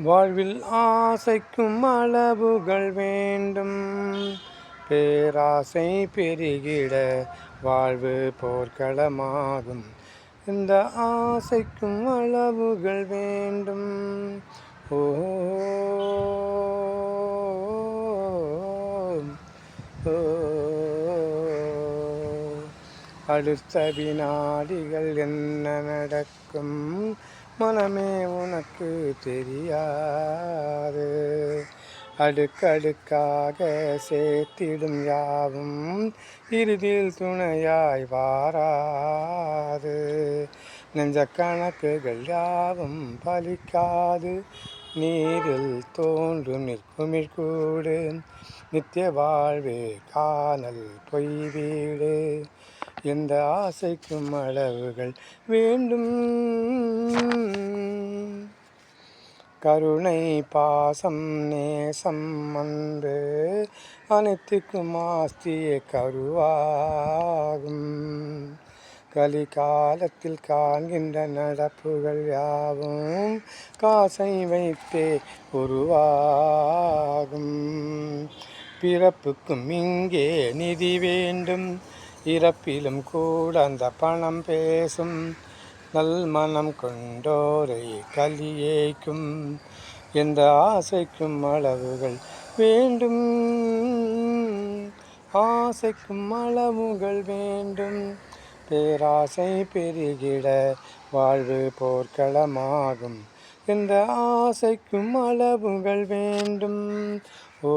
வாழ்வில் ஆசைக்கும் அளவுகள் வேண்டும். பேராசை பெருகிட வாழ்வு போர்க்களமாகும். இந்த ஆசைக்கும் அளவுகள் வேண்டும். ஓ அடுத்த வினாடிகள் என்ன நடக்கும் மனமே உனக்கு தெரியாது. அடுக்கடுக்காக சேர்த்திடும் யாவும் இறுதியில் துணையாய் வாராது. நெஞ்ச கணக்குகள் யாவும் பலிக்காது. நீரில் தோன்றும் நிற்குமிழ்கூடு நித்திய வாழ்வே காணல் பொய் வீடு. எந்த ஆசைக்கும் அளவுகள் வேண்டும். கருணை பாசம் நேசம் அன்பு அனைத்துக்கும் ஆஸ்தியே கருவாகும். கலிகாலத்தில் காண்கின்ற நடப்புகள் யாவும் காசை வைத்தே உருவாகும். பிறப்புக்கும் இங்கே நிதி வேண்டும். இறப்பிலும் கூட அந்த பணம் பேசும். நல் மனம் கொண்டோரை கலியேக்கும். எந்த ஆசைக்கும் அளவுகள் வேண்டும். ஆசைக்கும் அளவுகள் வேண்டும். பேராசை பெருகிட வாழ்வு போர்க்களமாகும். எந்த ஆசைக்கும் அளவுகள் வேண்டும். ஓ